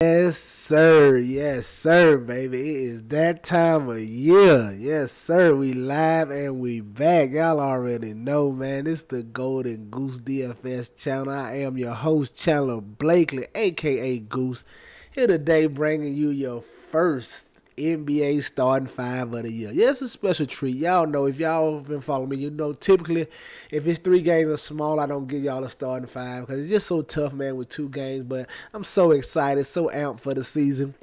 Yes, sir. Yes, sir, baby. It is that time of year. Yes, sir. We live and we back. Y'all already know, man. This the Golden Goose DFS channel. I am your host, Chandler Blakely, aka Goose. Here today, bringing you your first NBA starting five of the year. Yeah, it's a special treat. Y'all know if y'all been following me, you know typically if it's 3 games or small, I don't give y'all a starting five because it's just so tough, man, with 2 games. But I'm so excited, so amped for the season.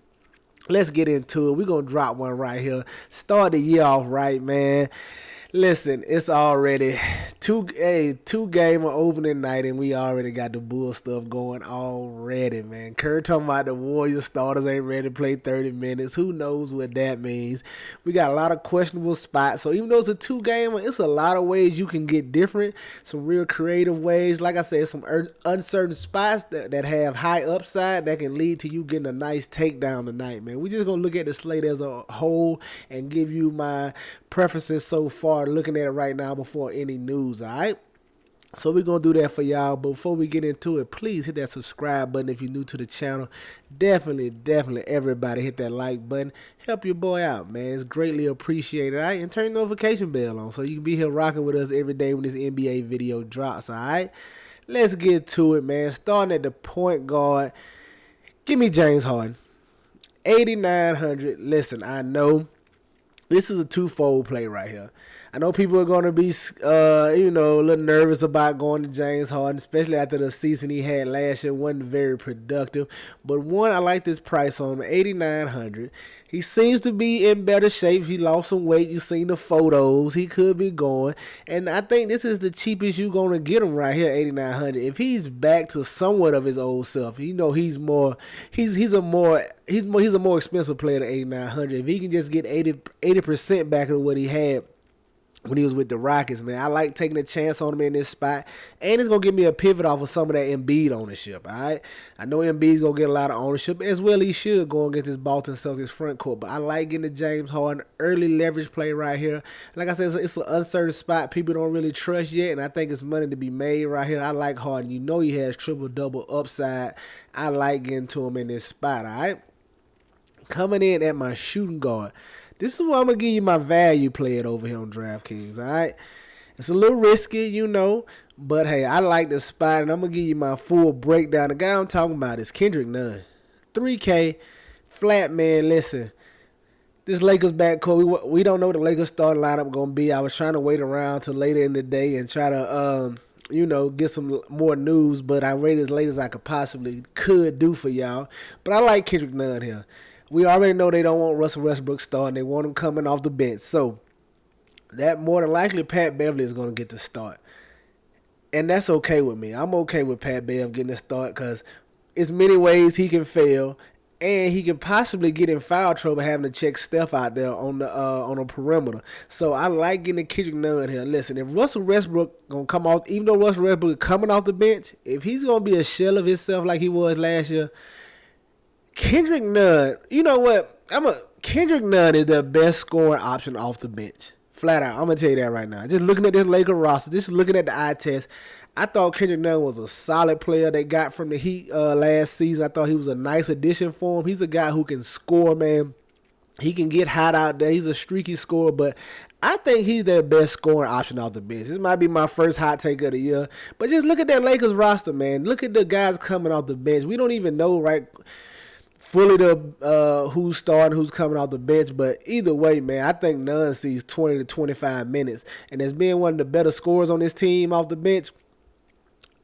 Let's get into it. We're gonna drop one right here. Start the year off right, man. Listen, it's already two game of opening night, and we already got the bull stuff going already, man. Kerr talking about the Warriors starters ain't ready to play 30 minutes. Who knows what that means? We got a lot of questionable spots. So even though it's a 2 gamer, it's a lot of ways you can get different. Some real creative ways. Like I said, some uncertain spots that have high upside that can lead to you getting a nice takedown tonight, man. We just gonna look at the slate as a whole and give you my preferences so far looking at it right now before any news, alright? So we're going to do that for y'all. But before we get into it, please hit that subscribe button if you're new to the channel. Definitely, everybody hit that like button. Help your boy out, man. It's greatly appreciated, alright? And turn the notification bell on so you can be here rocking with us every day when this NBA video drops, alright? Let's get to it, man. Starting at the point guard, give me James Harden. 8,900. Listen, I know this is a twofold play right here. I know people are going to be, a little nervous about going to James Harden, especially after the season he had last year. Wasn't very productive. But one, I like this price on him, 8,900. He seems to be in better shape. He lost some weight. You've seen the photos. He could be going. And I think this is the cheapest you're going to get him right here, 8,900. If he's back to somewhat of his old self, you know he's a more expensive player than 8,900. If he can just get 80% back of what he had when he was with the Rockets, man. I like taking a chance on him in this spot. And it's going to give me a pivot off of some of that Embiid ownership, all right? I know Embiid's going to get a lot of ownership, as well he should go against this Boston Celtics front court. But I like getting the James Harden early leverage play right here. Like I said, it's an uncertain spot people don't really trust yet, and I think it's money to be made right here. I like Harden. You know he has triple-double upside. I like getting to him in this spot, all right? Coming in at my shooting guard. This is where I'm going to give you my value play it over here on DraftKings, all right? It's a little risky, you know, but, hey, I like this spot, and I'm going to give you my full breakdown. The guy I'm talking about is Kendrick Nunn. 3K, flat, man, listen. This Lakers backcourt, we don't know what the Lakers starting lineup going to be. I was trying to wait around till later in the day and try to, get some more news, but I waited as late as I could do for y'all. But I like Kendrick Nunn here. We already know they don't want Russell Westbrook starting. They want him coming off the bench. So, that more than likely Pat Beverly is going to get the start. And that's okay with me. I'm okay with Pat Bev getting the start because it's many ways he can fail. And he can possibly get in foul trouble having to check Steph out there on the perimeter. So, I like getting Kendrick Nunn here. Listen, if Russell Westbrook going to come off, even though Russell Westbrook is coming off the bench, if he's going to be a shell of himself like he was last year, Kendrick Nunn, you know what? Kendrick Nunn is the best scoring option off the bench. Flat out. I'm going to tell you that right now. Just looking at this Lakers roster, just looking at the eye test, I thought Kendrick Nunn was a solid player they got from the Heat last season. I thought he was a nice addition for him. He's a guy who can score, man. He can get hot out there. He's a streaky scorer, but I think he's their best scoring option off the bench. This might be my first hot take of the year. But just look at that Lakers roster, man. Look at the guys coming off the bench. We don't even know, right, fully who's starting, who's coming off the bench, but either way, man, I think Nunn sees 20 to 25 minutes, and as being one of the better scorers on this team off the bench,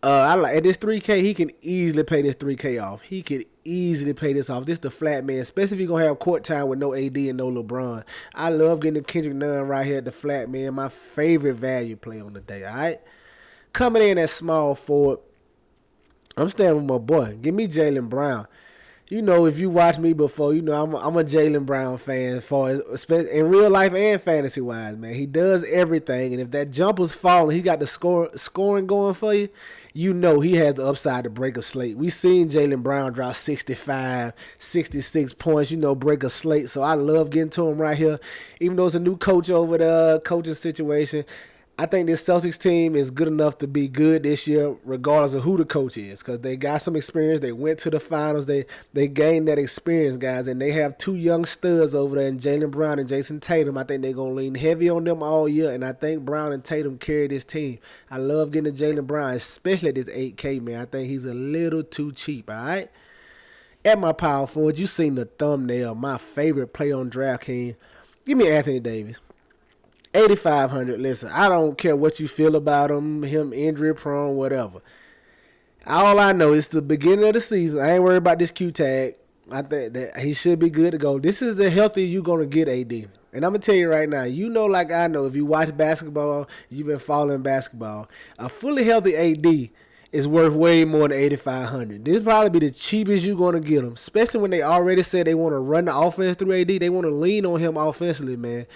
I like at this 3K, he can easily pay this 3K off. He could easily pay this off. This the flat man, especially if you're gonna have court time with no AD and no LeBron. I love getting the Kendrick Nunn right here at the flat man. My favorite value play on the day. All right, coming in at small forward, I'm staying with my boy. Give me Jaylen Brown. You know, if you watch me before, you know I'm a Jaylen Brown fan in real life and fantasy wise, man. He does everything, and if that jumper's falling, he got the scoring going for you. You know he has the upside to break a slate. We seen Jaylen Brown drop 65, 66 points, break a slate. So I love getting to him right here. Even though it's a new coach over the coaching situation, I think this Celtics team is good enough to be good this year, regardless of who the coach is, because they got some experience. They went to the finals. They gained that experience, guys, and they have two young studs over there in Jaylen Brown and Jason Tatum. I think they're gonna lean heavy on them all year, and I think Brown and Tatum carry this team. I love getting to Jaylen Brown, especially at this 8K, man. I think he's a little too cheap. All right. At my power forward, you seen the thumbnail. My favorite play on DraftKings. Give me Anthony Davis. 8,500. Listen, I don't care what you feel about him injury prone, whatever. All I know is the beginning of the season. I ain't worried about this Q tag. I think that he should be good to go. This is the healthiest you're going to get, AD. And I'm going to tell you right now, you know, like I know, if you watch basketball, you've been following basketball, a fully healthy AD is worth way more than 8,500. This probably be the cheapest you're going to get him, especially when they already said they want to run the offense through AD. They want to lean on him offensively, man.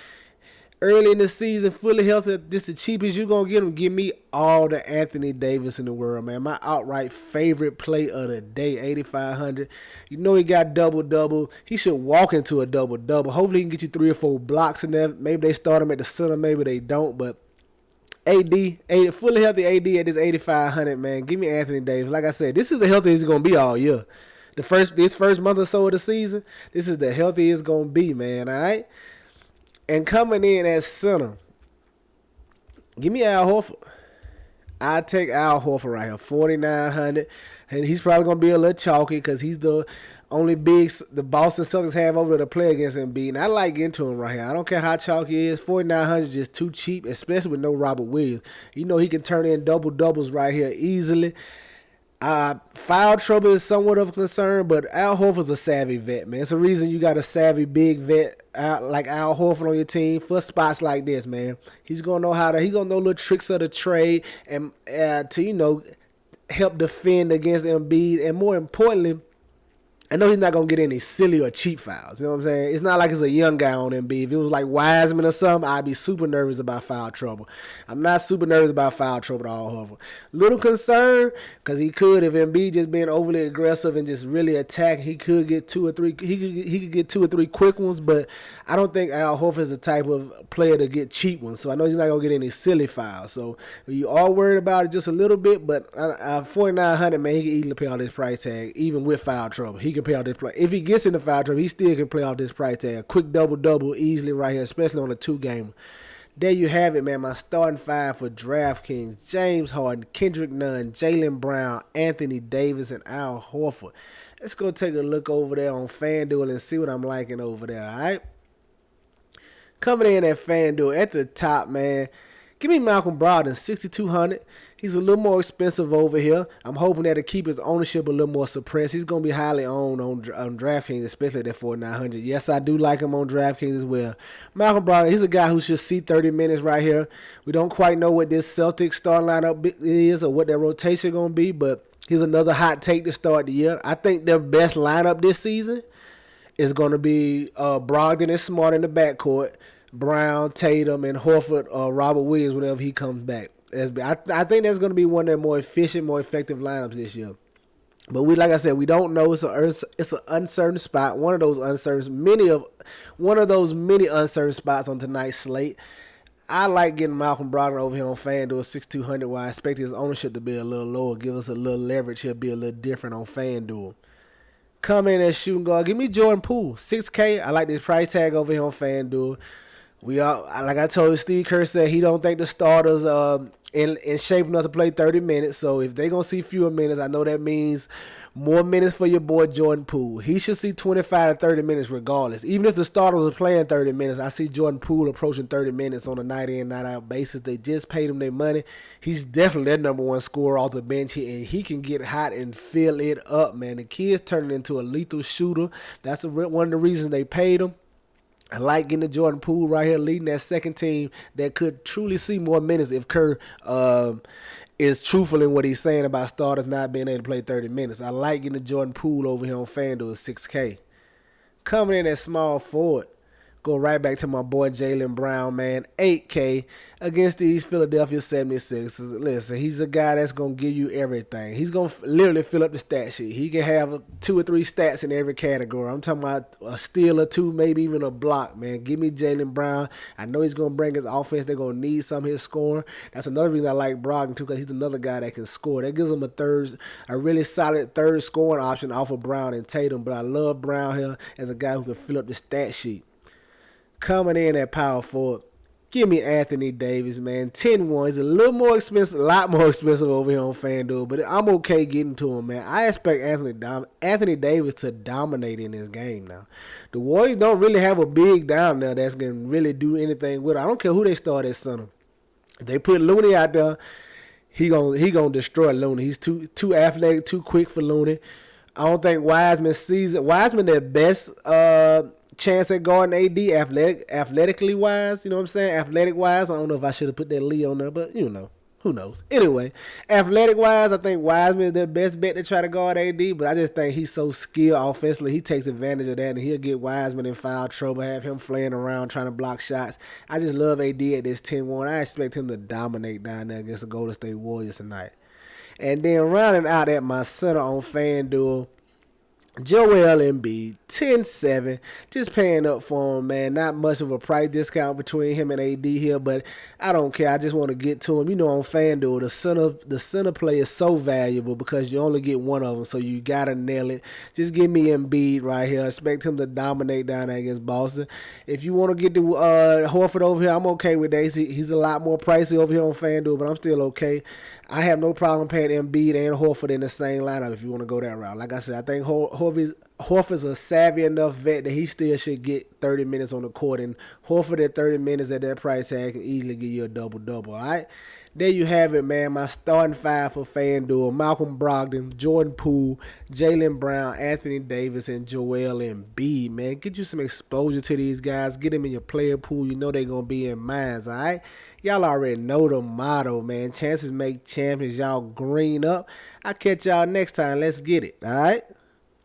Early in the season, fully healthy, this the cheapest you're going to get him. Give me all the Anthony Davis in the world, man. My outright favorite play of the day, 8,500. You know he got double-double. He should walk into a double-double. Hopefully he can get you 3 or 4 blocks in there. Maybe they start him at the center. Maybe they don't. But fully healthy AD at this 8,500, man. Give me Anthony Davis. Like I said, this is the healthiest he's going to be all year. This first month or so of the season, this is the healthiest it's going to be, man, all right? And coming in at center, give me Al Horford. I take Al Horford right here, 4,900. And he's probably going to be a little chalky because he's the only big the Boston Celtics have over to play against Embiid. And I like getting to him right here. I don't care how chalky he is. 4,900 is just too cheap, especially with no Robert Williams. You know he can turn in double-doubles right here easily. Foul trouble is somewhat of a concern, but Al Horford's a savvy vet, man. It's a reason you got a savvy big vet like Al Horford on your team for spots like this, man. He's gonna know little tricks of the trade and to help defend against Embiid, and more importantly, I know he's not going to get any silly or cheap fouls. You know what I'm saying? It's not like it's a young guy on Embiid. If it was like Wiseman or something, I'd be super nervous about foul trouble. I'm not super nervous about foul trouble at all, however. Little concerned, because he could, if Embiid just being overly aggressive and just really attack, he could get 2 or 3. He could get 2 or 3 quick ones, but I don't think Al Horford is the type of player to get cheap ones. So I know he's not going to get any silly fouls. So you are worried about it just a little bit, but 4,900, man, he can easily pay all this price tag, even with foul trouble. He can play off this play. If he gets in the foul trouble, he still can play off this price tag. A quick double-double easily right here, especially on a 2-gamer. There you have it, man. My starting 5 for DraftKings: James Harden, Kendrick Nunn, Jaylen Brown, Anthony Davis, and Al Horford. Let's go take a look over there on FanDuel and see what I'm liking over there, all right? Coming in at FanDuel at the top, man. Give me Malcolm Brogdon, 6,200. He's a little more expensive over here. I'm hoping that to keep his ownership a little more suppressed. He's going to be highly owned on DraftKings, especially at that 4,900. Yes, I do like him on DraftKings as well. Malcolm Brogdon, he's a guy who should see 30 minutes right here. We don't quite know what this Celtics starting lineup is or what their rotation going to be, but he's another hot take to start the year. I think their best lineup this season is going to be Brogdon and Smart in the backcourt, Brown, Tatum, and Horford or Robert Williams whenever he comes back. I think that's going to be one of their more efficient, more effective lineups this year. But like I said, we don't know. It's an uncertain spot. One of those many uncertain spots on tonight's slate. I like getting Malcolm Brogdon over here on FanDuel 6,200, where I expect his ownership to be a little lower, give us a little leverage. He'll be a little different on FanDuel. Come in as shooting guard. Give me Jordan Poole, 6K. I like this price tag over here on FanDuel. Like I told you, Steve Kerr said he don't think the starters in shape enough to play 30 minutes. So if they're going to see fewer minutes, I know that means more minutes for your boy Jordan Poole. He should see 25 to 30 minutes regardless. Even if the starters are playing 30 minutes, I see Jordan Poole approaching 30 minutes on a night-in, night-out basis. They just paid him their money. He's definitely their number one scorer off the bench here, and he can get hot and fill it up, man. The kid's turning into a lethal shooter. That's one of the reasons they paid him. I like getting the Jordan Poole right here, leading that second team that could truly see more minutes if Kerr is truthful in what he's saying about starters not being able to play 30 minutes. I like getting the Jordan Poole over here on FanDuel at 6K. Coming in at small forward, Go right back to my boy Jaylen Brown, man. 8K against these Philadelphia 76ers. Listen, he's a guy that's going to give you everything. He's going to literally fill up the stat sheet. He can have 2 or 3 stats in every category. I'm talking about a steal or 2, maybe even a block, man. Give me Jaylen Brown. I know he's going to bring his offense. They're going to need some of his scoring. That's another reason I like Brogdon, too, because he's another guy that can score. That gives him a really solid third scoring option off of Brown and Tatum. But I love Brown here as a guy who can fill up the stat sheet. Coming in at power forward, give me Anthony Davis, man. 10-1. He's a little more expensive, a lot more expensive over here on FanDuel, but I'm okay getting to him, man. I expect Anthony Davis to dominate in this game now. The Warriors don't really have a big down there that's going to really do anything with it. I don't care who they start at center. If they put Looney out there, he gonna destroy Looney. He's too athletic, too quick for Looney. I don't think Wiseman their best chance at guarding AD athletically wise, you know what I'm saying? Athletic wise, I don't know if I should have put that Lee on there, but you know, who knows? Anyway, athletic wise, I think Wiseman is their best bet to try to guard AD, but I just think he's so skilled offensively. He takes advantage of that, and he'll get Wiseman in foul trouble, have him flaying around trying to block shots. I just love AD at this 10-1. I expect him to dominate down there against the Golden State Warriors tonight. And then rounding out at my center on FanDuel, Joel Embiid, 10-7, just paying up for him, man. Not much of a price discount between him and AD here, but I don't care. I just want to get to him. You know, on FanDuel, the center play is so valuable because you only get one of them, so you got to nail it. Just give me Embiid right here. Expect him to dominate down there against Boston. If you want to get the Horford over here, I'm okay with that. He's a lot more pricey over here on FanDuel, but I'm still okay. I have no problem paying Embiid and Horford in the same lineup if you want to go that route. Like I said, I think Horford's a savvy enough vet that he still should get 30 minutes on the court. And Horford at 30 minutes at that price tag can easily give you a double-double, all right? There you have it, man. My starting 5 for FanDuel: Malcolm Brogdon, Jordan Poole, Jaylen Brown, Anthony Davis, and Joel Embiid, man. Get you some exposure to these guys. Get them in your player pool. You know they're going to be in mines, all right? Y'all already know the motto, man. Chances make champions. Y'all green up. I'll catch y'all next time. Let's get it, all right?